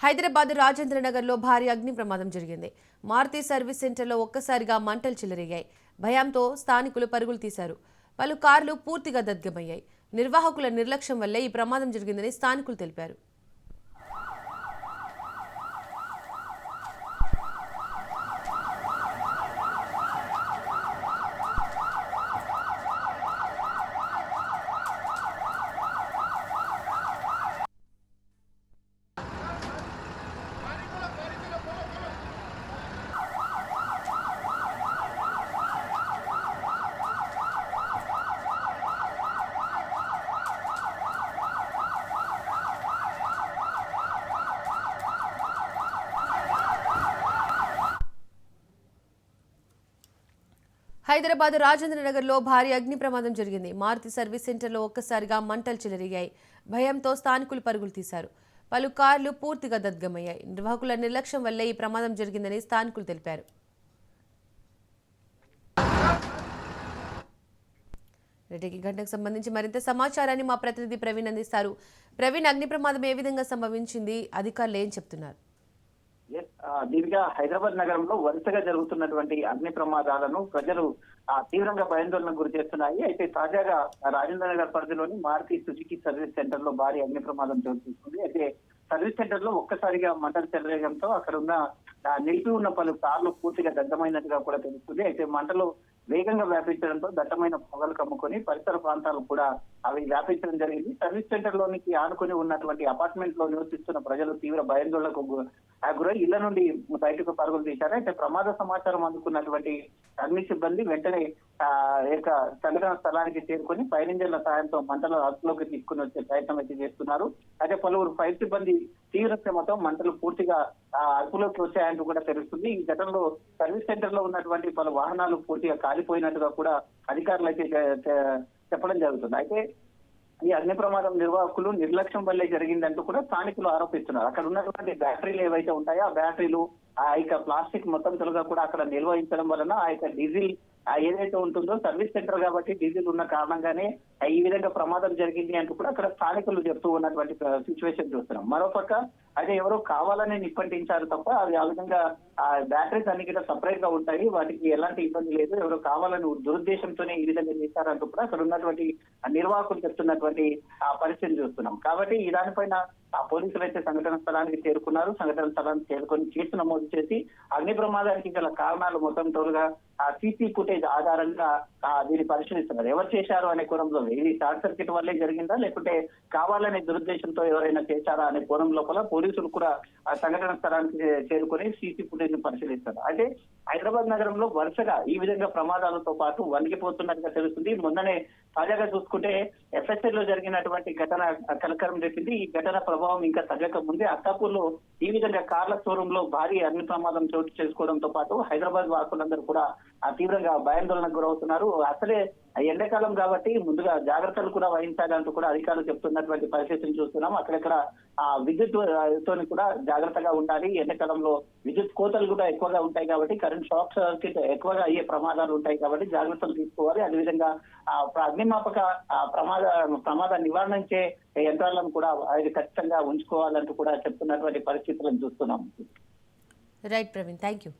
హైదరాబాద్ రాజేంద్రనగర్లో భారీ అగ్ని ప్రమాదం జరిగింది. మారుతి సర్వీస్ సెంటర్లో ఒక్కసారిగా మంటలు చెలరేగాయి. భయంతో స్థానికులు పరుగులు తీశారు. పలు కార్లు పూర్తిగా దగ్ధమయ్యాయి. నిర్వాహకుల నిర్లక్ష్యం వల్లే ఈ ప్రమాదం జరిగిందని స్థానికులు తెలిపారు. హైదరాబాద్ రాజేంద్రనగర్లో భారీ అగ్ని ప్రమాదం జరిగింది. మారుతి సర్వీస్ సెంటర్లో ఒక్కసారిగా మంటలు చెలరేగాయి. భయంతో స్థానికులు పరుగులు తీశారు. పలు కార్లు పూర్తిగా దగ్ధమయ్యాయి. నిర్వాహకుల నిర్లక్ష్యం వల్లే ఈ ప్రమాదం జరిగిందని స్థానికులు తెలిపారు. ఈ ఘటనకు సంబంధించి మరింత సమాచారాన్ని మా ప్రతినిధి ప్రవీణ్ అందిస్తారు. ప్రవీణ్, అగ్ని ప్రమాదం ఏ విధంగా సంభవించింది? అధికారులు ఏం చెప్తున్నారు? దీనిగా హైదరాబాద్ నగరంలో వరుసగా జరుగుతున్నటువంటి అగ్ని ప్రమాదాలను ప్రజలు తీవ్రంగా భయాందోళనకు గురి చేస్తున్నాయి. అయితే తాజాగా రాజేంద్ర నగర్ పరిధిలోని మారుతి సుజుకి సర్వీస్ సెంటర్ లో భారీ అగ్ని ప్రమాదం చోటు చేసుకుంది. అయితే సర్వీస్ సెంటర్ లో ఒక్కసారిగా మంటలు చెలరేయడంతో అక్కడ ఉన్న నిలిపి ఉన్న పలు కార్లు పూర్తిగా దగ్ధమైనట్టుగా కూడా తెలుస్తుంది. అయితే మంటలు వేగంగా వ్యాపించడంతో దట్టమైన పొగలు కమ్ముకొని పరిసర ప్రాంతాలు కూడా అవి వ్యాపించడం జరిగింది. సర్వీస్ సెంటర్ లోనికి ఆనుకుని ఉన్నటువంటి అపార్ట్మెంట్ లో నివసిస్తున్న ప్రజలు తీవ్ర భయాందోళనకు గురై ఇళ్ల నుండి బయటకు పరుగులు తీశారు. అయితే ప్రమాద సమాచారం అందుకున్నటువంటి అగ్ని సిబ్బంది వెంటనే సంఘటన స్థలానికి చేరుకొని ఫైర్ ఇంజన్ల సాయంతో మంటలు అదుపులోకి తీసుకుని వచ్చే ప్రయత్నం అయితే చేస్తున్నారు. అయితే పలువురు ఫైర్ సిబ్బంది తీవ్ర శ్రమతో మంటలు పూర్తిగా అదుపులోకి వచ్చాయంటూ కూడా తెలుస్తుంది. ఈ ఘటనలో సర్వీస్ సెంటర్ లో ఉన్నటువంటి పలు వాహనాలు పూర్తిగా కాలిపోయినట్టుగా కూడా అధికారులు అయితే చెప్పడం జరుగుతుంది. అయితే ఈ అగ్ని ప్రమాదం నిర్వాహకులు నిర్లక్ష్యం వల్లే జరిగిందంటూ కూడా స్థానికులు ఆరోపిస్తున్నారు. అక్కడ ఉన్నటువంటి బ్యాటరీలు ఏవైతే ఉంటాయో ఆ బ్యాటరీలు ఆ యొక్క ప్లాస్టిక్ మొత్తం తొలగా కూడా అక్కడ నిర్వహించడం వలన ఆ యొక్క డీజిల్ ఏదైతే ఉంటుందో సర్వీస్ సెంటర్ కాబట్టి డీజిల్ ఉన్న కారణంగానే ఈ విధంగా ప్రమాదం జరిగింది అంటూ కూడా అక్కడ స్థానికులు చెప్తూ ఉన్నటువంటి సిచ్యువేషన్ చూస్తున్నాం. మరోపక్క అయితే ఎవరో కావాలని నిప్పంటించారు తప్ప అది ఆ విధంగా ఆ బ్యాటరీస్ అన్ని కూడా సపరేట్ గా ఉంటాయి, వాటికి ఎలాంటి ఇబ్బంది లేదు, ఎవరో కావాలని దురుద్దేశంతోనే ఈ విధంగా చేశారంటూ కూడా అక్కడ ఉన్నటువంటి నిర్వాహకులు చెప్తున్నటువంటి ఆ పరిస్థితిని చూస్తున్నాం. కాబట్టి ఈ దానిపైన ఆ పోలీసులు అయితే సంఘటన స్థలానికి చేరుకున్నారు. సంఘటన స్థలానికి చేరుకొని కేసు నమోదు చేసి అగ్ని ప్రమాదానికి గల కారణాలు మొత్తం తోలుగా ఆ సీసీ ఫుటేజ్ ఆధారంగా దీన్ని పరిశీలిస్తున్నారు. ఎవరు చేశారు అనే కోణంలో ఇది షార్ట్ సర్క్యూట్ వల్లే జరిగిందా లేకుంటే కావాలనే దురుద్దేశంతో ఎవరైనా చేశారా అనే కోణం లోపల పోలీసులు కూడా ఆ సంఘటన స్థలానికి చేరుకొని సీసీ ఫుటేజ్ ను పరిశీలిస్తారు. అయితే హైదరాబాద్ నగరంలో వరుసగా ఈ విధంగా ప్రమాదాలతో పాటు వణికిపోతున్నట్టుగా తెలుస్తుంది. మొన్ననే తాజాగా చూసుకుంటే ఎఫ్ఎస్ఎల్ లో జరిగినటువంటి ఘటన కలకరం రేపింది. ఈ ఘటన ప్రభావం ఇంకా తగ్గక ముందే అత్తాపూర్ లో ఈ విధంగా కార్ల షోరూమ్ లో భారీ అగ్ని ప్రమాదం చోటు చేసుకోవడంతో పాటు హైదరాబాద్ వాసులందరూ కూడా తీవ్రంగా భయాందోళనకు గురవుతున్నారు. అసలే ఎండాకాలం కాబట్టి ముందుగా జాగ్రత్తలు కూడా వహించాలంటూ కూడా అధికారులు చెప్తున్నటువంటి పరిస్థితిని చూస్తున్నాం. అక్కడక్కడ విద్యుత్ తోని కూడా జాగ్రత్తగా ఉండాలి. ఎండాకాలంలో విద్యుత్ కోతలు కూడా ఎక్కువగా ఉంటాయి కాబట్టి కరెంట్ షాక్ సర్క్యూట్ ఎక్కువగా అయ్యే ప్రమాదాలు ఉంటాయి కాబట్టి జాగ్రత్తలు తీసుకోవాలి. అదేవిధంగా అగ్నిమాపక ప్రమాద నివారించే యంత్రాలను కూడా అది ఖచ్చితంగా ఉంచుకోవాలంటూ కూడా చెప్తున్నటువంటి పరిస్థితులను చూస్తున్నాం. Right Praveen, thank you.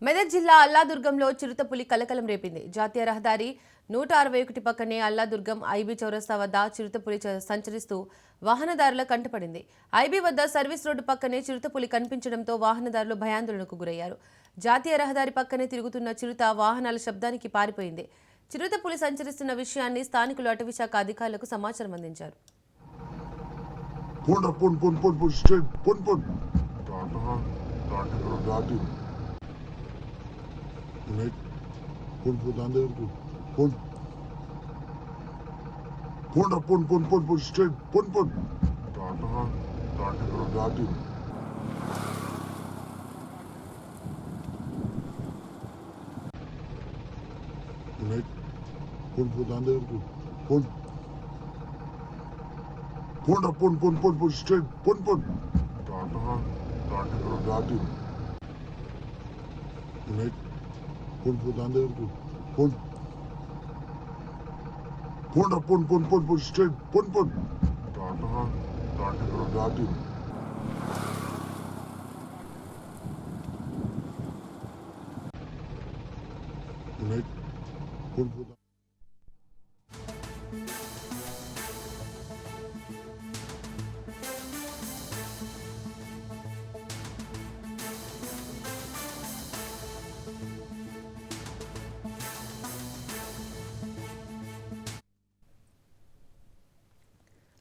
Medak జిల్లా అల్లాదుర్గంలో చిరుతపులి కలకలం రేపింది. జాతీయ రహదారి 161 పక్కనే అల్లాదుర్గం ఐబీ చౌరస్తా వద్ద చిరుతపులి సంచరిస్తూ వాహనదారుల కంటపడింది. ఐబీ వద్ద సర్వీస్ రోడ్డు పక్కనే చిరుతపులి కనిపించడంతో వాహనదారులు భయాందోళనకు గురయ్యారు. జాతీయ రహదారి పక్కనే తిరుగుతున్న చిరుత వాహనాల శబ్దానికి పారిపోయింది. చిరుతపులి సంచరిస్తున్న విషయాన్ని స్థానికులు అటవీశాఖ అధికారులకు సమాచారం అందించారు. Pun pun tanda pun. Pon straight, pon. Datin. Right. Pon dander ko. Pon straight, pon. Datin. Right. Pon dander ko. Pon straight, pon. Datin. Right. Pon.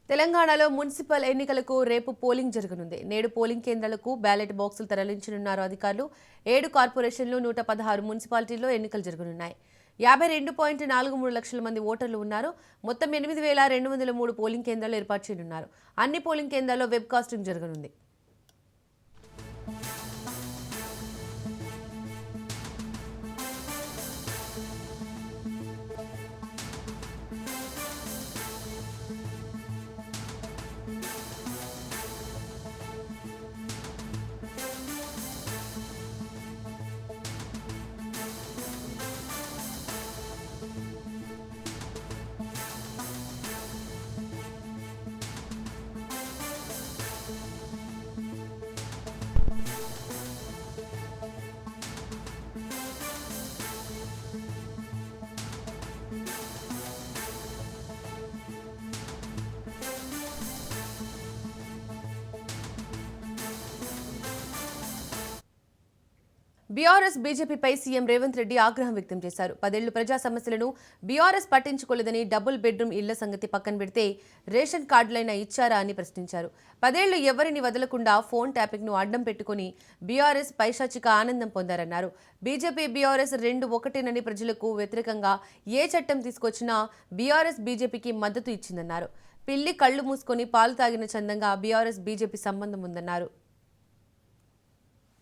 తెలంగాణలో మున్సిపల్ ఎన్నికలకు రేపు పోలింగ్ జరగనుంది. నేడు పోలింగ్ కేంద్రాలకు బ్యాలెట్ బాక్సులు తరలించనున్నారు అధికారులు. 7 కార్పొరేషన్లు 116 మున్సిపాలిటీల్లో ఎన్నికలు జరగనున్నాయి. 52.43 లక్షల మంది ఓటర్లు ఉన్నారు. మొత్తం 8,203 పోలింగ్ కేంద్రాలు ఏర్పాటు చేయనున్నారు. అన్ని పోలింగ్ కేంద్రాల్లో వెబ్ కాస్టింగ్ జరగనుంది. బీఆర్ఎస్ బీజేపీపై సీఎం రేవంత్ రెడ్డి ఆగ్రహం వ్యక్తం చేశారు. 10 ఏళ్లు ప్రజా సమస్యలను బీఆర్ఎస్ పట్టించుకోలేదని, డబుల్ బెడ్రూమ్ ఇళ్ల సంగతి పక్కన పెడితే రేషన్ కార్డులైనా ఇచ్చారా అని ప్రశ్నించారు. 10 ఏళ్లు ఎవరిని వదలకుండా ఫోన్ ట్యాపింగ్ ను అడ్డం పెట్టుకుని బీఆర్ఎస్ పైశాచిక ఆనందం పొందారన్నారు. బీజేపీ బీఆర్ఎస్ 2 ఒకటేనని, ప్రజలకు వ్యతిరేకంగా ఏ చట్టం తీసుకొచ్చినా బీఆర్ఎస్ బీజేపీకి మద్దతు ఇచ్చిందన్నారు. పిల్లి కళ్లు మూసుకొని పాలు తాగిన చందంగా బీఆర్ఎస్ బీజేపీ సంబంధం ఉందన్నారు.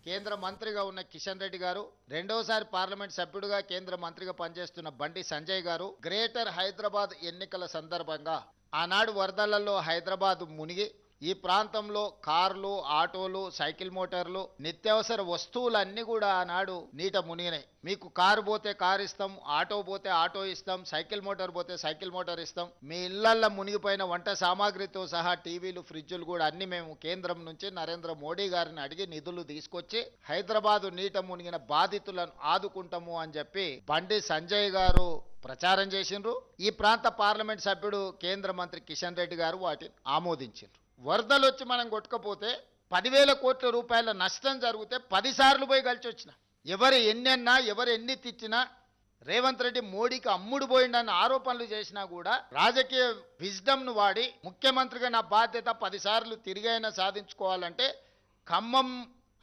కేంద్ర మంత్రిగా ఉన్న కిషన్ రెడ్డి గారు, రెండోసారి పార్లమెంట్ సభ్యుడిగా కేంద్ర మంత్రిగా పనిచేస్తున్న బండి సంజయ్ గారు గ్రేటర్ హైదరాబాద్ ఎన్నికల సందర్భంగా ఆనాడు వరదలలో హైదరాబాద్ మునిగి ఈ ప్రాంతంలో కార్లు, ఆటోలు, సైకిల్ మోటార్లు, నిత్యావసర వస్తువులన్నీ కూడా ఆనాడు నీట మునిగినాయి. మీకు కారు పోతే కారు ఇస్తాం, ఆటో పోతే ఆటో ఇస్తాం, సైకిల్ మోటార్ పోతే సైకిల్ మోటార్ ఇస్తాం. మీ ఇళ్లల్లో మునిగిపోయిన వంట సామాగ్రితో సహా టీవీలు, ఫ్రిడ్జులు కూడా అన్ని మేము కేంద్రం నుంచి నరేంద్ర మోడీ గారిని అడిగి నిధులు తీసుకొచ్చి హైదరాబాదు నీట మునిగిన బాధితులను ఆదుకుంటాము అని చెప్పి బండి సంజయ్ గారు ప్రచారం చేసిండ్రు. ఈ ప్రాంత పార్లమెంట్ సభ్యుడు కేంద్ర మంత్రి కిషన్ రెడ్డి గారు వాటిని ఆమోదించిండ్రు. వరదలు వచ్చి మనం కొట్టుకపోతే 10,000 కోట్ల రూపాయల నష్టం జరిగితే 10 సార్లు పోయి కలిసి వచ్చిన, ఎవరు ఎన్నెన్నా, ఎవరు ఎన్ని తిట్టినా, రేవంత్ రెడ్డి మోడీకి అమ్ముడు పోయిండని ఆరోపణలు చేసినా కూడా రాజకీయ విజ్డమ్ను వాడి ముఖ్యమంత్రిగా నా బాధ్యత 10 సార్లు తిరిగైనా సాధించుకోవాలంటే ఖమ్మం,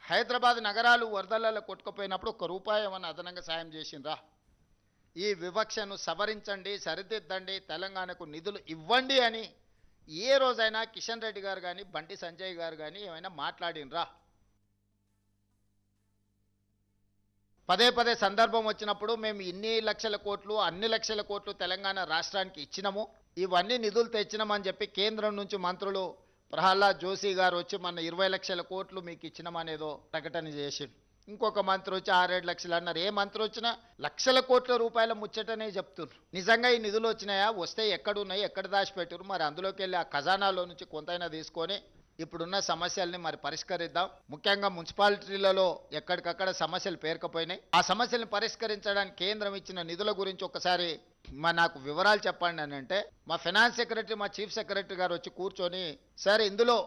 హైదరాబాద్ నగరాలు వరదలలో కొట్టుకుపోయినప్పుడు 1 రూపాయి ఏమన్నా అదనంగా సాయం చేసిండ్రా? ఈ వివక్షను సవరించండి, సరిదిద్దండి, తెలంగాణకు నిధులు ఇవ్వండి అని ఏ రోజైనా కిషన్ రెడ్డి గారు కానీ, బండి సంజయ్ గారు కానీ ఏమైనా మాట్లాడినరా? పదే సందర్భం వచ్చినప్పుడు మేము ఇన్ని లక్షల కోట్లు, అన్ని లక్షల కోట్లు తెలంగాణ రాష్ట్రానికి ఇచ్చినాము, ఇవన్నీ నిధులు తెచ్చినామని చెప్పి కేంద్రం నుంచి మంత్రులు ప్రహ్లాద్ జోషి గారు వచ్చి మన 20 లక్షల కోట్లు మీకు ఇచ్చినామనేదో ప్రకటన చేసిండు. ఇంకొక మంత్రి వచ్చి 6-7 లక్షలు అన్నారు. ఏ మంత్రి వచ్చినా లక్షల కోట్ల రూపాయల ముచ్చటనే చెప్తున్నారు. నిజంగా ఈ నిధులు వచ్చినాయా? వస్తే ఎక్కడున్నాయి, ఎక్కడ దాచిపెట్టారు? మరి అందులోకి వెళ్ళి ఆ ఖజానాలో నుంచి కొంతైనా తీసుకొని ఇప్పుడున్న సమస్యల్ని మరి పరిష్కరిద్దాం. ముఖ్యంగా మున్సిపాలిటీలలో ఎక్కడికక్కడ సమస్యలు పేరుకపోయినాయి. ఆ సమస్యల్ని పరిష్కరించడానికి కేంద్రం ఇచ్చిన నిధుల గురించి ఒకసారి నాకు వివరాలు చెప్పండి అని అంటే మా ఫైనాన్స్ సెక్రటరీ, మా చీఫ్ సెక్రటరీ గారు వచ్చి కూర్చొని, సరే ఇందులో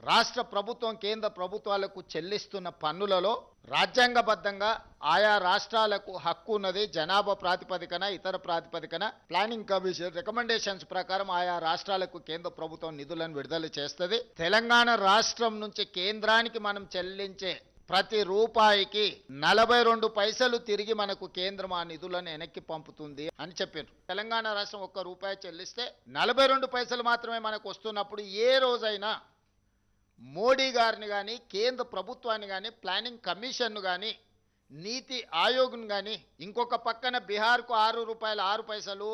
రాష్ట్ర ప్రభుత్వం కేంద్ర ప్రభుత్వాలకు చెల్లిస్తున్న పన్నులలో రాజ్యాంగబద్ధంగా ఆయా రాష్ట్రాలకు హక్కు ఉన్నది. జనాభా ప్రాతిపదికన, ఇతర ప్రాతిపదికన ప్లానింగ్ కమిషన్ రికమెండేషన్స్ ప్రకారం ఆయా రాష్ట్రాలకు కేంద్ర ప్రభుత్వం నిధులను విడుదల చేస్తుంది. తెలంగాణ రాష్ట్రం నుంచి కేంద్రానికి మనం చెల్లించే ప్రతి రూపాయికి 42 పైసలు తిరిగి మనకు కేంద్రం ఆ నిధులను వెనక్కి పంపుతుంది అని చెప్పారు. తెలంగాణ రాష్ట్రం 1 రూపాయి చెల్లిస్తే 42 పైసలు మాత్రమే మనకు వస్తున్నప్పుడు ఏ రోజైనా మోడీ గారిని కానీ, కేంద్ర ప్రభుత్వాన్ని కానీ, ప్లానింగ్ కమిషన్ను కానీ, నీతి ఆయోగ్ను కానీ, ఇంకొక పక్కన బీహార్కు 6 రూపాయల 6 పైసలు,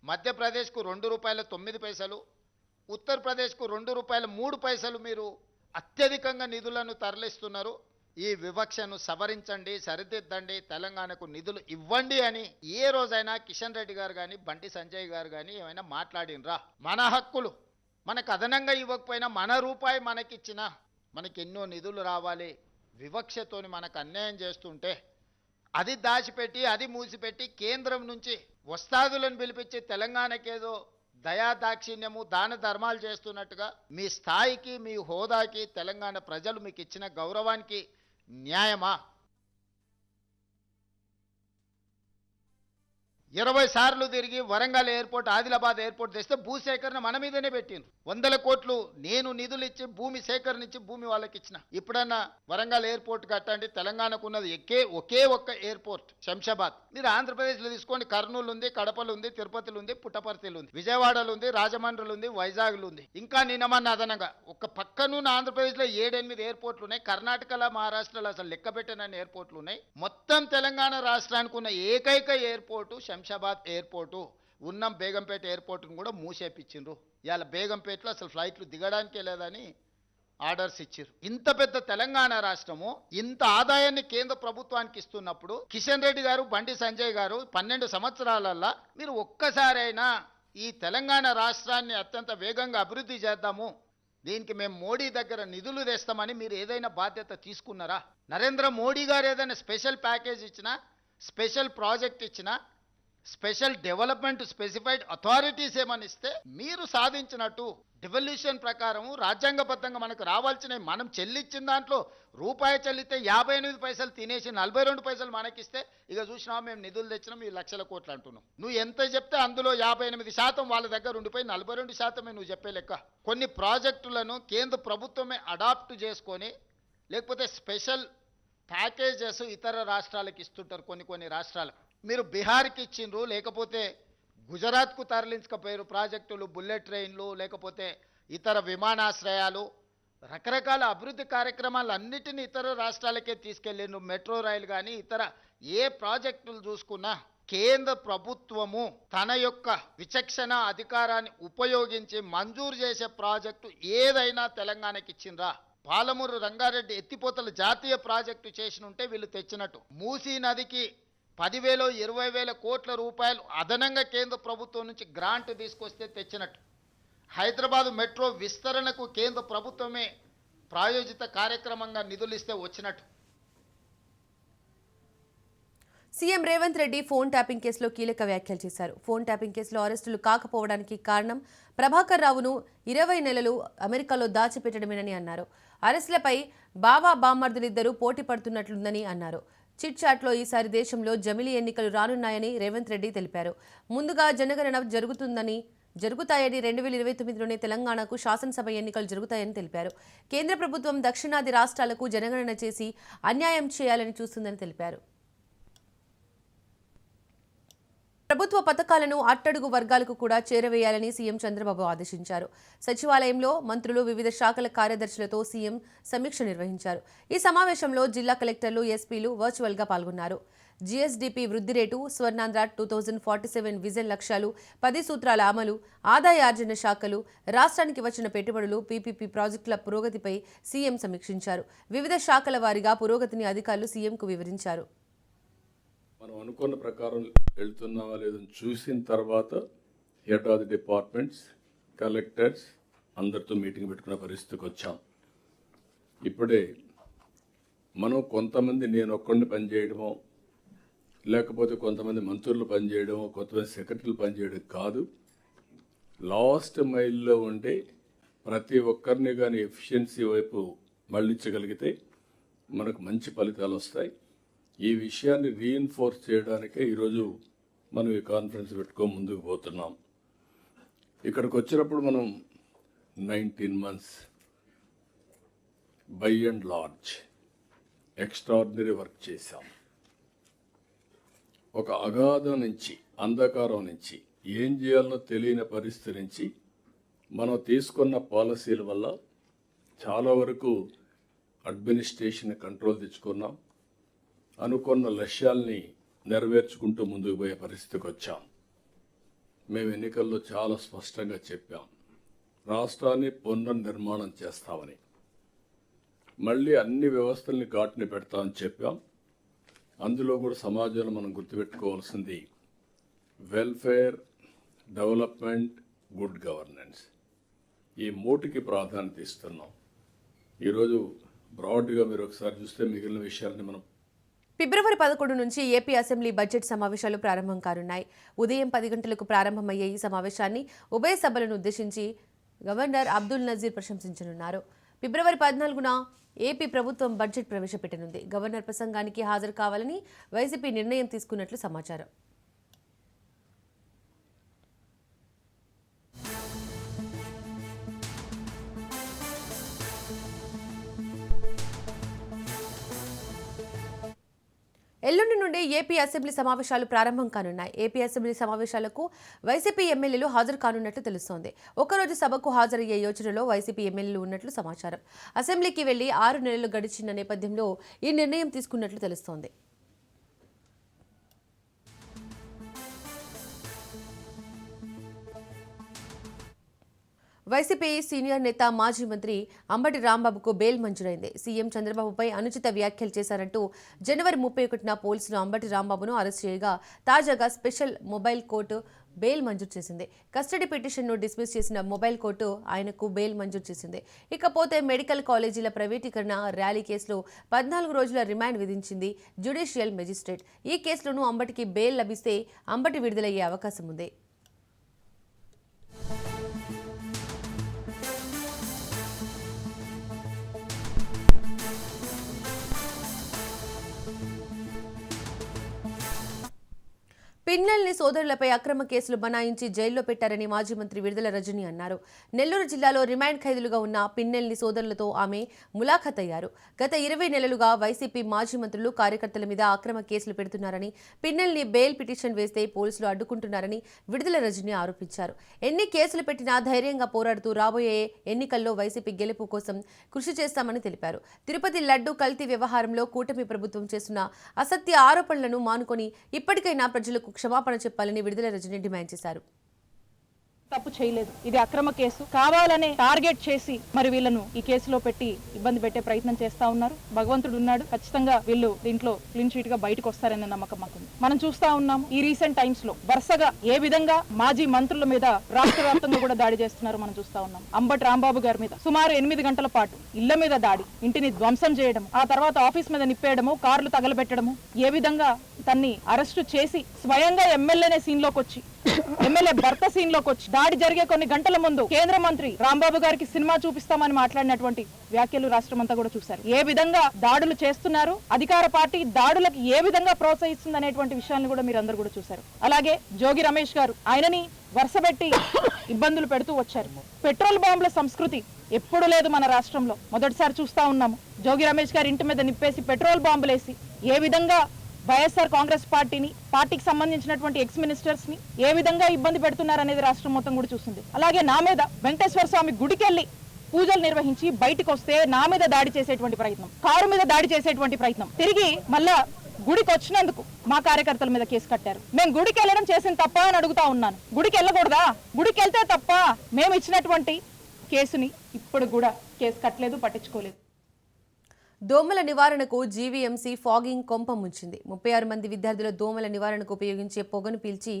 మధ్యప్రదేశ్కు 2 రూపాయల 9 పైసలు, ఉత్తరప్రదేశ్కు 2 రూపాయల 3 పైసలు మీరు అత్యధికంగా నిధులను తరలిస్తున్నారు. ఈ వివక్షను సవరించండి, సరిదిద్దండి, తెలంగాణకు నిధులు ఇవ్వండి అని ఏ రోజైనా కిషన్ రెడ్డి గారు కానీ, బండి సంజయ్ గారు కానీ ఏమైనా మాట్లాడినరా? మన హక్కులు మనకు అదనంగా ఇవ్వకపోయినా మన రూపాయి మనకిచ్చినా మనకి ఎన్నో నిధులు రావాలి. వివక్షతోని మనకు అన్యాయం చేస్తుంటే అది దాచిపెట్టి, అది మూసిపెట్టి కేంద్రం నుంచి వస్తాదులను పిలిపించి తెలంగాణకేదో దయాదాక్షిణ్యము, దాన ధర్మాలు చేస్తున్నట్టుగా మీ స్థాయికి, మీ హోదాకి, తెలంగాణ ప్రజలు మీకు ఇచ్చిన గౌరవానికి న్యాయమా? 20 సార్లు తిరిగి వరంగల్ ఎయిర్పోర్ట్, ఆదిలాబాద్ ఎయిర్పోర్ట్ తెస్తే భూసేకరణ మన మీదనే పెట్టిండ్రు. 100 కోట్లు నేను నిధులు ఇచ్చి భూమి సేకరణ ఇచ్చి భూమి వాళ్ళకి ఇచ్చిన. ఇప్పుడన్నా వరంగల్ ఎయిర్పోర్ట్ కట్టండి. తెలంగాణకు ఉన్నది ఒకే ఒక్క ఎయిర్పోర్ట్ శంషాబాద్. మీరు ఆంధ్రప్రదేశ్లో తీసుకోండి, కర్నూలు ఉంది, కడపలు ఉంది, తిరుపతిలో ఉంది, పుట్టపర్తిలో ఉంది, విజయవాడలో ఉంది, రాజమండ్రిలో ఉంది, వైజాగ్లో ఉంది. ఇంకా నిన్నమన్న అదనంగా ఒక పక్కనున్న ఆంధ్రప్రదేశ్లో 7-8 ఎయిర్పోర్ట్లు ఉన్నాయి. కర్ణాటకలో, మహారాష్ట్రలో అసలు లెక్క పెట్టినన్ని ఎయిర్పోర్ట్లు ఉన్నాయి. మొత్తం తెలంగాణ రాష్ట్రానికి ఉన్న ఏకైక ఎయిర్పోర్టు శంషాబాద్ ఎయిర్పోర్టు. ఉన్నం బేగంపేట ఎయిర్పోర్ట్ను కూడా మూసేపించిండ్రు. ఇవాళ బేగంపేటలో అసలు ఫ్లైట్లు దిగడానికే లేదని ఆర్డర్స్ ఇచ్చారు. ఇంత పెద్ద తెలంగాణ రాష్ట్రము ఇంత ఆదాయాన్ని కేంద్ర ప్రభుత్వానికి ఇస్తున్నప్పుడు కిషన్ రెడ్డి గారు, బండి సంజయ్ గారు 12 సంవత్సరాలల్లా మీరు ఒక్కసారైనా ఈ తెలంగాణ రాష్ట్రాన్ని అత్యంత వేగంగా అభివృద్ధి చేద్దాము, దీనికి మేము మోడీ దగ్గర నిధులు తెస్తామని మీరు ఏదైనా బాధ్యత తీసుకున్నారా? నరేంద్ర మోడీ గారు ఏదైనా స్పెషల్ ప్యాకేజ్ ఇచ్చినా, స్పెషల్ ప్రాజెక్ట్ ఇచ్చినా, స్పెషల్ డెవలప్మెంట్ స్పెసిఫైడ్ అథారిటీస్ ఏమని ఇస్తే మీరు సాధించినట్టు డివల్యూషన్ ప్రకారం రాజ్యాంగబద్ధంగా మనకు రావాల్సినవి మనం చెల్లించిన దాంట్లో రూపాయి చెల్లితే 58 పైసలు తినేసి 42 పైసలు మనకిస్తే ఇక చూసినావా మేము నిధులు తెచ్చినాం ఈ లక్షల కోట్లు అంటున్నాం. నువ్వు ఎంత చెప్తే అందులో 58% వాళ్ళ దగ్గర ఉండిపోయి 42% నువ్వు చెప్పే లెక్క. కొన్ని ప్రాజెక్టులను కేంద్ర ప్రభుత్వమే అడాప్ట్ చేసుకొని లేకపోతే స్పెషల్ ప్యాకేజెస్ ఇతర రాష్ట్రాలకు ఇస్తుంటారు. కొన్ని రాష్ట్రాలకు మీరు బీహార్కి ఇచ్చిండ్రు, లేకపోతే గుజరాత్కు తరలించకపోయారు ప్రాజెక్టులు, బుల్లెట్ ట్రైన్లు, లేకపోతే ఇతర విమానాశ్రయాలు, రకరకాల అభివృద్ధి కార్యక్రమాలు అన్నిటినీ ఇతర రాష్ట్రాలకే తీసుకెళ్ళిండ్రు. మెట్రో రైలు కానీ ఇతర ఏ ప్రాజెక్టులు చూసుకున్నా కేంద్ర ప్రభుత్వము తన యొక్క విచక్షణ అధికారాన్ని ఉపయోగించి మంజూరు చేసే ప్రాజెక్టు ఏదైనా తెలంగాణకి ఇచ్చిండ్రా? పాలమూరు రంగారెడ్డి ఎత్తిపోతల జాతీయ ప్రాజెక్టు చేసినుంటే వీళ్ళు తెచ్చినట్టు. మూసీ నదికి 10,000 20,000 కోట్ల రూపాయలు అదనంగా కేంద్ర ప్రభుత్వం నుంచి గ్రాంట్ తీసుకొస్తే తెచ్చినట్టు. హైదరాబాద్ మెట్రో విస్తరణకు కేంద్ర ప్రభుత్వమే ప్రాయోజిత కార్యక్రమంగా నిధులు ఇస్తే వచ్చినట్టు. CM Revanth Reddy phone tapping కేసులో కీలక వ్యాఖ్యలు చేశారు. ఫోన్ ట్యాపింగ్ కేసులో అరెస్టులు కాకపోవడానికి కారణం ప్రభాకర్ రావును 20 నెలలు అమెరికాలో దాచిపెట్టడమేనని అన్నారు. అరెస్టులపై బావా బామ్మర్దులిద్దరూ పోటీ పడుతున్నట్లుందని అన్నారు. చిట్ చాట్లో ఈసారి దేశంలో జమిలీ ఎన్నికలు రానున్నాయని రేవంత్ రెడ్డి తెలిపారు. ముందుగా జనగణన జరుగుతాయని 2029లోనే తెలంగాణకు శాసనసభ ఎన్నికలు జరుగుతాయని తెలిపారు. కేంద్ర ప్రభుత్వం దక్షిణాది రాష్ట్రాలకు జనగణన చేసి అన్యాయం చేయాలని చూస్తుందని తెలిపారు. ప్రభుత్వ పథకాలను అట్టడుగు వర్గాలకు కూడా చేరవేయాలని సీఎం చంద్రబాబు ఆదేశించారు. సచివాలయంలో మంత్రులు, వివిధ శాఖల కార్యదర్శులతో సీఎం సమీక్ష నిర్వహించారు. ఈ సమావేశంలో జిల్లా కలెక్టర్లు, ఎస్పీలు వర్చువల్గా పాల్గొన్నారు. జీఎస్డీపీ వృద్ధి రేటు, స్వర్ణాంధ్ర 2047 విజన్ లక్ష్యాలు, 10 సూత్రాల అమలు, ఆదాయార్జన శాఖలు, రాష్ట్రానికి వచ్చిన పెట్టుబడులు, పీపీపీ ప్రాజెక్టుల పురోగతిపై సీఎం సమీక్షించారు. వివిధ శాఖల వారీగా పురోగతిని అధికారులు సీఎంకు వివరించారు. మనం అనుకున్న ప్రకారం వెళ్తున్నావా లేదని చూసిన తర్వాత head of the departments, collectors అందరితో మీటింగ్ పెట్టుకునే పరిస్థితికి వచ్చాం. ఇప్పుడే మనం కొంతమంది నేను ఒక్కడిని పనిచేయడమో, లేకపోతే కొంతమంది మంత్రులు పనిచేయడమో, కొంతమంది సెక్రటరీలు పనిచేయడం కాదు. లాస్ట్ మైల్లో ఉండే ప్రతి ఒక్కరిని కానీ ఎఫిషియన్సీ వైపు మళ్ళించగలిగితే మనకు మంచి ఫలితాలు వస్తాయి. ఈ విషయాన్ని రీఇన్ఫోర్స్ చేయడానికే ఈరోజు మనం ఈ కాన్ఫరెన్స్ పెట్టుకొని ముందుకు పోతున్నాం. ఇక్కడికి వచ్చినప్పుడు మనం 19 months by and large extraordinary work చేశాం. ఒక అగాధం నుంచి, అంధకారం నుంచి, ఏం చేయాలనో తెలియని పరిస్థితి నుంచి మనం తీసుకున్న పాలసీల వల్ల చాలా వరకు అడ్మినిస్ట్రేషన్ కంట్రోల్ తెచ్చుకున్నాం. అనుకున్న లక్ష్యాల్ని నెరవేర్చుకుంటూ ముందుకు పోయే పరిస్థితికి వచ్చాం. మేము ఎన్నికల్లో చాలా స్పష్టంగా చెప్పాం, రాష్ట్రాన్ని పునర్నిర్మాణం చేస్తామని. మళ్ళీ అన్ని వ్యవస్థల్ని ఘాటుని పెడతామని చెప్పాం. అందులో కూడా సమాజంలో మనం గుర్తుపెట్టుకోవాల్సింది వెల్ఫేర్, డెవలప్మెంట్, గుడ్ గవర్నెన్స్, ఈ మూటికి ప్రాధాన్యత ఇస్తున్నాం. ఈరోజు బ్రాడ్గా మీరు ఒకసారి చూస్తే మిగిలిన విషయాన్ని మనం ఫిబ్రవరి 11 నుంచి ఏపీ అసెంబ్లీ బడ్జెట్ సమావేశాలు ప్రారంభం కానున్నాయి. ఉదయం 10 గంటలకు ప్రారంభమయ్యే ఈ సమావేశాన్ని ఉభయ సభలను ఉద్దేశించి గవర్నర్ అబ్దుల్ నజీర్ ప్రశంసించనున్నారు. ఫిబ్రవరి 14న ఏపీ ప్రభుత్వం బడ్జెట్ ప్రవేశపెట్టనుంది. గవర్నర్ ప్రసంగానికి హాజరు కావాలని వైసీపీ నిర్ణయం తీసుకున్నట్లు సమాచారం. ఎల్లుండి నుండి ఏపీ అసెంబ్లీ సమావేశాలు ప్రారంభం కానున్నాయి. ఏపీ అసెంబ్లీ సమావేశాలకు వైసీపీ ఎమ్మెల్యేలు హాజరు కానున్నట్లు తెలుస్తోంది. ఒకరోజు సభకు హాజరయ్యే యోచనలో వైసీపీ ఎమ్మెల్యేలు ఉన్నట్లు సమాచారం. అసెంబ్లీకి వెళ్లి 6 నెలలు గడిచిన నేపథ్యంలో ఈ నిర్ణయం తీసుకున్నట్లు తెలుస్తోంది. వైసీపీ సీనియర్ నేత మాజీ మంత్రి అంబటి రాంబాబుకు బెయిల్ మంజూరైంది. సీఎం చంద్రబాబుపై అనుచిత వ్యాఖ్యలు చేశారంటూ జనవరి 31న పోలీసులు అంబటి రాంబాబును అరెస్ట్ చేయగా తాజాగా స్పెషల్ మొబైల్ కోర్టు బెయిల్ మంజూరు చేసింది. కస్టడీ పిటిషన్ను డిస్మిస్ చేసిన మొబైల్ కోర్టు ఆయనకు బెయిల్ మంజూరు చేసింది. ఇకపోతే మెడికల్ కాలేజీల ప్రైవేటీకరణ ర్యాలీ కేసులో 14 రోజుల రిమాండ్ విధించింది జ్యుడిషియల్ మెజిస్ట్రేట్. ఈ కేసులోనూ అంబటికి బెయిల్ లభిస్తే అంబటి విడుదలయ్యే అవకాశం ఉంది. పిన్నెల్ని సోదరులపై అక్రమ కేసులు బనాయించి జైల్లో పెట్టారని మాజీ మంత్రి విడుదల రజని అన్నారు. నెల్లూరు జిల్లాలో రిమాండ్ ఖైదులుగా ఉన్న పిన్నెల్ని సోదరులతో ఆమె ములాఖత్ అయ్యారు. గత 20 నెలలుగా వైసీపీ మాజీ మంత్రులు, కార్యకర్తల మీద అక్రమ కేసులు పెడుతున్నారని, పిన్నెల్ని బెయిల్ పిటిషన్ వేస్తే పోలీసులు అడ్డుకుంటున్నారని విడుదల రజని ఆరోపించారు. ఎన్ని కేసులు పెట్టినా ధైర్యంగా పోరాడుతూ రాబోయే ఎన్నికల్లో వైసీపీ గెలుపు కోసం కృషి చేస్తామని తెలిపారు. తిరుపతి లడ్డూ కల్తీ వ్యవహారంలో కూటమి ప్రభుత్వం చేస్తున్న అసత్య ఆరోపణలను మానుకొని ఇప్పటికైనా ప్రజలకు క్షమాపణ చెప్పాలని విడుదల రజని డిమాండ్ చేశారు. తప్పు చేయలేదు, ఇది అక్రమ కేసు. కావాలనే టార్గెట్ చేసి మరి వీళ్ళను ఈ కేసులో పెట్టి ఇబ్బంది పెట్టే ప్రయత్నం చేస్తా ఉన్నారు. భగవంతుడు ఉన్నాడు, ఖచ్చితంగా వీళ్ళు దీంట్లో క్లీన్ షీట్ గా బయటకు వస్తారనే నమ్మకం మాకుంది. మనం చూస్తా ఉన్నాం ఈ రీసెంట్ టైమ్స్ లో వరుసగా ఏ విధంగా మాజీ మంత్రుల మీద రాష్ట్ర వ్యాప్తంగా కూడా దాడి చేస్తున్నారు మనం చూస్తా ఉన్నాం. అంబటి రాంబాబు గారి మీద సుమారు 8 గంటల పాటు ఇళ్ల మీద దాడి, ఇంటిని ధ్వంసం చేయడం, ఆ తర్వాత ఆఫీస్ మీద నిప్పేయడము, కార్లు తగలబెట్టడము, ఏ విధంగా తన్ని అరెస్టు చేసి స్వయంగా ఎమ్మెల్యేనే సీన్ లోకి వచ్చి, ఎమ్మెల్యే భర్త సీన్ లోకి వచ్చి, దాడి జరిగే కొన్ని గంటల ముందు కేంద్ర మంత్రి రాంబాబు గారికి సినిమా చూపిస్తామని మాట్లాడినటువంటి వ్యాఖ్యలు రాష్ట్రం అంతా కూడా చూశారు. ఏ విధంగా దాడులు చేస్తున్నారు, అధికార పార్టీ దాడులకు ఏ విధంగా ప్రోత్సహిస్తుంది అనేటువంటి విషయాన్ని కూడా మీరందరూ కూడా చూశారు. అలాగే జోగి రమేష్ గారు ఆయనని వరుసపెట్టి ఇబ్బందులు పెడుతూ వచ్చారు. పెట్రోల్ బాంబుల సంస్కృతి ఎప్పుడు లేదు మన రాష్ట్రంలో, మొదటిసారి చూస్తా ఉన్నాము. జోగి రమేష్ గారి ఇంటి మీద నిప్పేసి పెట్రోల్ బాంబులేసి ఏ విధంగా వైఎస్ఆర్ కాంగ్రెస్ పార్టీకి సంబంధించినటువంటి ఎక్స్ మినిస్టర్స్ ని ఏ విధంగా ఇబ్బంది పెడుతున్నారు అనేది రాష్ట్రం మొత్తం కూడా చూస్తుంది. అలాగే నా మీద వెంకటేశ్వర స్వామి గుడికెళ్లి పూజలు నిర్వహించి బయటకు వస్తే నా మీద దాడి చేసేటువంటి ప్రయత్నం, కారు మీద దాడి చేసేటువంటి ప్రయత్నం, తిరిగి మళ్ళా గుడికి వచ్చినందుకు మా కార్యకర్తల మీద కేసు కట్టారు. మేము గుడికి వెళ్ళడం చేసిన తప్ప అని అడుగుతా ఉన్నాను. గుడికి వెళ్ళకూడదా? గుడికి వెళ్తే తప్ప? మేము ఇచ్చినటువంటి కేసుని ఇప్పుడు కూడా కేసు కట్టలేదు, పట్టించుకోలేదు. దోమల నివారణకు జీవీఎంసీ ఫాగింగ్ కొంప ముంచింది. 36 మంది విద్యార్థుల దోమల నివారణకు ఉపయోగించే పొగను పీల్చి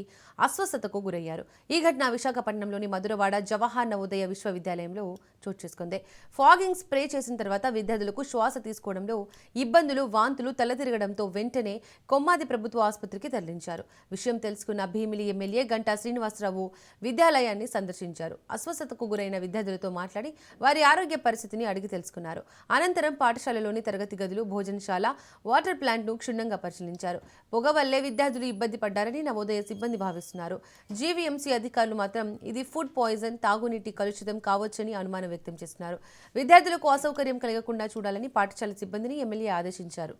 అస్వస్థతకు గురయ్యారు. ఈ ఘటన విశాఖపట్నంలోని మధురవాడ జవహర్ నవోదయ విశ్వవిద్యాలయంలో చోటు చేసుకుంది. ఫాగింగ్ స్ప్రే చేసిన తర్వాత విద్యార్థులకు శ్వాస తీసుకోవడంలో ఇబ్బందులు, వాంతులు తలతిరగడంతో వెంటనే కొమ్మాది ప్రభుత్వ ఆసుపత్రికి తరలించారు. విషయం తెలుసుకున్న భీమిలి ఎమ్మెల్యే గంటా శ్రీనివాసరావు విద్యాలయాన్ని సందర్శించారు. అస్వస్థతకు గురైన విద్యార్థులతో మాట్లాడి వారి ఆరోగ్య పరిస్థితిని అడిగి తెలుసుకున్నారు. అనంతరం పాఠశాలలో కళాశాలలోని తరగతి గదులు, భోజనశాల, వాటర్ ప్లాంట్ను క్షుణ్ణంగా పరిశీలించారు. పొగ వల్లే విద్యార్థులు ఇబ్బంది పడ్డారని నవోదయ సిబ్బంది భావిస్తున్నారు. జీవీఎంసీ అధికారులు మాత్రం ఇది ఫుడ్ పాయిజన్, తాగునీటి కలుషితం కావచ్చని అనుమానం వ్యక్తం చేస్తున్నారు. విద్యార్థులకు అసౌకర్యం కలగకుండా చూడాలని పాఠశాల సిబ్బందిని ఎమ్మెల్యే ఆదేశించారు.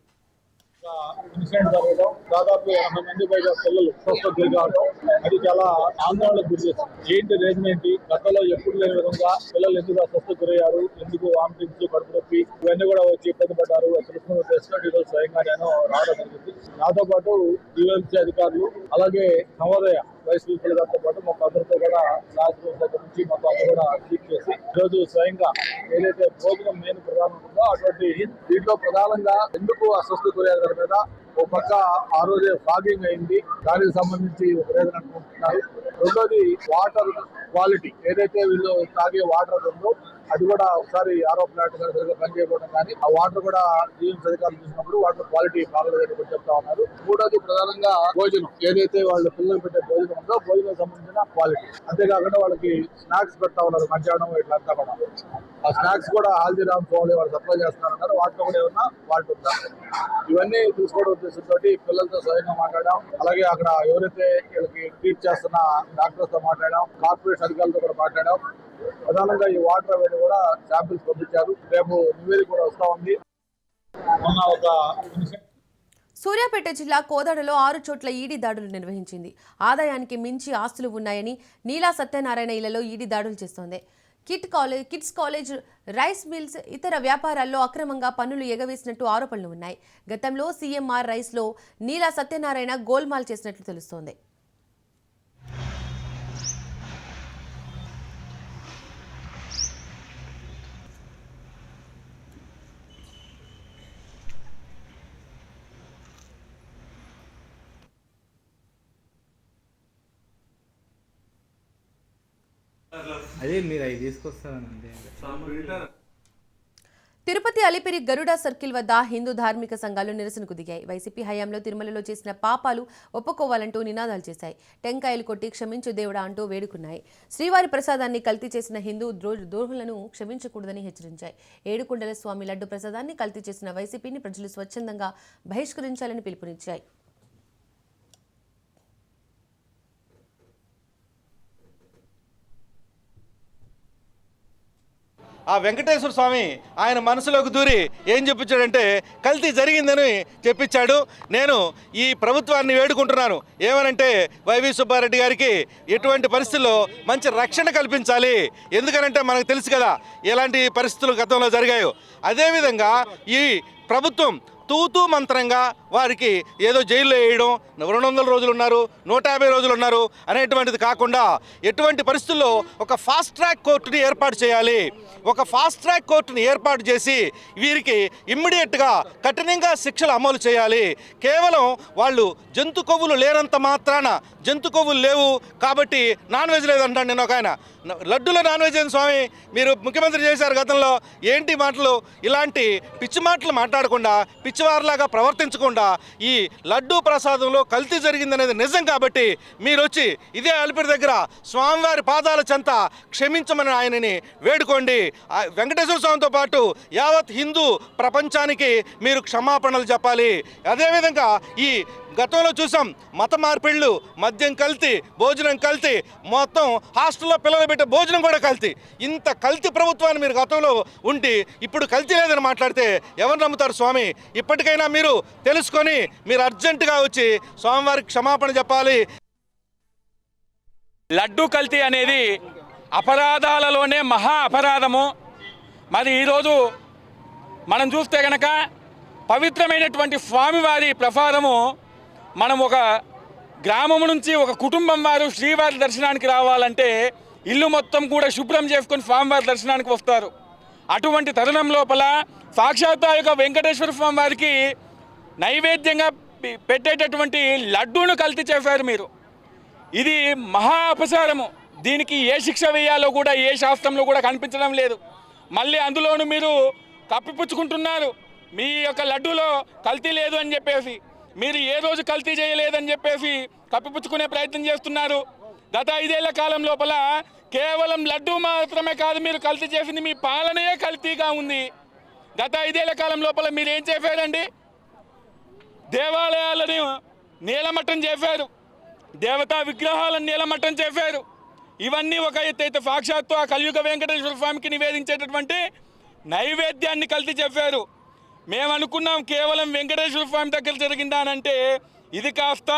ఇన్సిడెంట్ జరగడం, దాదాపు 80 మంది పైగా పిల్లలు స్వస్థ కావడం, అది చాలా ఆందోళనకు గురి చేస్తుంది. ఏంటి రీజన్ ఏంటి? గతంలో ఎప్పుడు లేని విధంగా పిల్లలు ఎందుకు అస్వస్థ గురయ్యారు, ఎందుకు వామిటింగ్స్, కడుపు నొప్పి ఇవన్నీ కూడా వచ్చి ఇబ్బంది పడ్డారు. తెలుసుకున్న ఉద్దేశంతో ఈరోజు స్వయంగా నేను రావడం జరిగింది. నాతో పాటు జీవీఎంసీ అధికారులు, అలాగే నవోదయ వైస్ ప్రిన్సిపల్తో పాటు మొత్తం అందరితో కూడా క్లాస్ రూమ్ దగ్గర నుంచి మొత్తం అందరూ కూడా క్లీన్ చేసి ఈరోజు స్వయంగా ఏదైతే భోజనం మెయిన్ ప్రధానం ఉందో అటువంటి దీంట్లో ప్రధానంగా ఎందుకు అస్వస్థ గురయ్యారు మీద ఒక పక్క ఆ రోజే ఫాగింగ్ అయింది, దానికి సంబంధించి ఒక రీజన్ అనుకుంటున్నారు. రెండోది వాటర్ క్వాలిటీ, ఏదైతే వీళ్ళు తాగే వాటర్ ఉందో అది కూడా ఒకసారి ఆరో ప్లాంట్ సరిగ్గా పనిచేయకపోవడం కానీ ఆ వాటర్ కూడా జీవీఎంసీ అధికారులు చూసినప్పుడు వాటర్ క్వాలిటీ బాగలేదని కూడా చెప్తా ఉన్నారు. మూడోది ప్రధానంగా భోజనం, ఏదైతే వాళ్ళ పిల్లలు పెట్టే భోజనం ఉందో భోజనం సంబంధించిన క్వాలిటీ, అంతేకాకుండా వాళ్ళకి స్నాక్స్ పెడతా ఉన్నారు మధ్యాహ్నం ఇట్లంతా కూడా. ఆ స్నాక్స్ కూడా హల్దీరామ్స్ వాళ్ళు సప్లై చేస్తున్నారు, వాటిలో కూడా ఏమన్నా ఫాల్ట్ ఉందా, ఇవన్నీ చూసుకోవడం ఉద్దేశంతో పిల్లలతో స్వయంగా మాట్లాడాం. అలాగే అక్కడ ఎవరైతే వీళ్ళకి ట్రీట్ చేస్తున్న డాక్టర్స్ తో మాట్లాడాం, కార్పొరేషన్ అధికారులతో కూడా మాట్లాడాం. ప్రధానంగా ఈ వాటర్ అవన్నీ కూడా శాంపిల్స్ పంపించారు. రేపు నివేదిక కూడా వస్తా ఉంది. మొన్న ఒక సూర్యాపేట జిల్లా కోదాడలో 6 చోట్ల ఈడీ దాడులు నిర్వహించింది. ఆదాయానికి మించి ఆస్తులు ఉన్నాయని నీలా సత్యనారాయణ ఇళ్లలో ఈడీ దాడులు చేస్తోంది. కిడ్స్ కాలేజ్, రైస్ మిల్స్, ఇతర వ్యాపారాల్లో అక్రమంగా పన్నులు ఎగవేసినట్టు ఆరోపణలు ఉన్నాయి. గతంలో సీఎంఆర్ రైస్లో నీలా సత్యనారాయణ గోల్మాల్ చేసినట్లు తెలుస్తోంది. అదే మీరు అవి తీసుకొస్తానండి. తిరుపతి అలిపిరి గరుడ సర్కిల్ వద్ద హిందూ ధార్మిక సంఘాలు నిరసనకు దిగాయి. వైసీపీ హయాంలో తిరుమలలో చేసిన పాపాలు ఒప్పుకోవాలంటూ నినాదాలు చేశాయి. టెంకాయలు కొట్టి క్షమించు దేవుడా అంటూ వేడుకున్నాయి. శ్రీవారి ప్రసాదాన్ని కల్తీ చేసిన హిందూ ద్రోహులను క్షమించకూడదని హెచ్చరించాయి. ఏడుకొండల స్వామి లడ్డు ప్రసాదాన్ని కల్తీ చేసిన వైసీపీని ప్రజలు స్వచ్ఛందంగా బహిష్కరించాలని పిలుపునిచ్చాయి. ఆ వెంకటేశ్వర స్వామి ఆయన మనసులోకి దూరి ఏం చెప్పించాడంటే కల్తీ జరిగిందని చెప్పించాడు. నేను ఈ ప్రభుత్వాన్ని వేడుకుంటున్నాను ఏమనంటే వైవి సుబ్బారెడ్డి గారికి ఎటువంటి పరిస్థితుల్లో మంచి రక్షణ కల్పించాలి. ఎందుకనంటే మనకు తెలుసు కదా ఎలాంటి పరిస్థితులు గతంలో జరిగాయో. అదేవిధంగా ఈ ప్రభుత్వం తూతూ మంత్రంగా వారికి ఏదో జైల్లో వేయడం, 200 రోజులు ఉన్నారు, 150 రోజులు ఉన్నారు అనేటువంటిది కాకుండా ఎటువంటి పరిస్థితుల్లో ఒక ఫాస్ట్ ట్రాక్ కోర్టుని ఏర్పాటు చేయాలి. ఒక ఫాస్ట్ ట్రాక్ కోర్టుని ఏర్పాటు చేసి వీరికి ఇమ్మీడియట్గా కఠినంగా శిక్షలు అమలు చేయాలి. కేవలం వాళ్ళు జంతు కొవ్వులు లేనంత మాత్రాన జంతు కొవ్వులు లేవు కాబట్టి నాన్ వెజ్ లేదంటాను. నేను ఒక ఆయన లడ్డూలో నాన్ వెజ్ అని స్వామి మీరు ముఖ్యమంత్రి చేశారు గతంలో, ఏంటి మాటలు? ఇలాంటి పిచ్చి మాటలు మాట్లాడకుండా పిచ్చివారిలాగా ప్రవర్తించకుండా ఈ లడ్డూ ప్రసాదంలో కల్తీ జరిగిందనేది నిజం కాబట్టి మీరు వచ్చి ఇదే అలిపిరి దగ్గర స్వామివారి పాదాల చెంత క్షమించమని ఆయనని వేడుకోండి. వెంకటేశ్వర స్వామితో పాటు యావత్ హిందూ ప్రపంచానికి మీరు క్షమాపణలు చెప్పాలి. అదేవిధంగా ఈ గతంలో చూసాం మత మార్పిళ్ళు, మద్యం కల్తీ, భోజనం కల్తీ, మొత్తం హాస్టల్లో పిల్లలు పెట్టే భోజనం కూడా కల్తీ. ఇంత కల్తీ ప్రభుత్వాన్ని మీరు గతంలో ఉండి ఇప్పుడు కల్తీ లేదని మాట్లాడితే ఎవరు నమ్ముతారు స్వామి? ఇప్పటికైనా మీరు తెలుసుకొని మీరు అర్జెంటుగా వచ్చి స్వామివారికి క్షమాపణ చెప్పాలి. లడ్డు కల్తీ అనేది అపరాధాలలోనే మహా అపరాధము. మరి ఈరోజు మనం చూస్తే కనుక పవిత్రమైనటువంటి స్వామివారి ప్రసాదము మనం ఒక గ్రామం నుంచి ఒక కుటుంబం వారు శ్రీవారి దర్శనానికి రావాలంటే ఇల్లు మొత్తం కూడా శుభ్రం చేసుకొని స్వామివారి దర్శనానికి వస్తారు. అటువంటి తరుణం లోపల సాక్షాత్ యొక్క వెంకటేశ్వర స్వామి వారికి నైవేద్యంగా పెట్టేటటువంటి లడ్డూను కల్తీ చేశారు మీరు. ఇది మహా అపచారము. దీనికి ఏ శిక్ష వేయాలో కూడా ఏ శాస్త్రంలో కూడా కనిపించడం లేదు. మళ్ళీ అందులోనూ మీరు కప్పిపుచ్చుకుంటున్నారు. మీ యొక్క లడ్డూలో కల్తీ లేదు అని చెప్పేసి, మీరు ఏ రోజు కల్తీ చేయలేదని చెప్పేసి కప్పిపుచ్చుకునే ప్రయత్నం చేస్తున్నారు. గత 5 ఏళ్ల కాలం లోపల కేవలం లడ్డూ మాత్రమే కాదు మీరు కల్తీ చేసింది, మీ పాలనయే కల్తీగా ఉంది. గత 5 ఏళ్ల కాలం లోపల మీరు ఏం చేశారండి? దేవాలయాలను నీలమట్టం చేశారు, దేవతా విగ్రహాలను నీలమట్టం చేశారు. ఇవన్నీ ఒక ఎత్తు అయితే సాక్షాత్తు ఆ కలియుగ వెంకటేశ్వర స్వామికి నివేదించేటటువంటి నైవేద్యాన్ని కల్తీ చెప్పారు. మేము అనుకున్నాం కేవలం వెంకటేశ్వర స్వామి దగ్గర జరిగిందానంటే ఇది కాస్త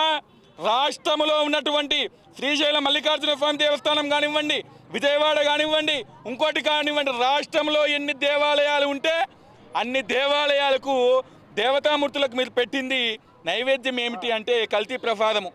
రాష్ట్రంలో ఉన్నటువంటి శ్రీశైలం మల్లికార్జున స్వామి దేవస్థానం కానివ్వండి, విజయవాడ కానివ్వండి, ఇంకోటి కానివ్వండి, రాష్ట్రంలో ఎన్ని దేవాలయాలు ఉంటే అన్ని దేవాలయాలకు దేవతామూర్తులకు మీరు పెట్టింది నైవేద్యం ఏమిటి అంటే కల్తీ ప్రసాదము.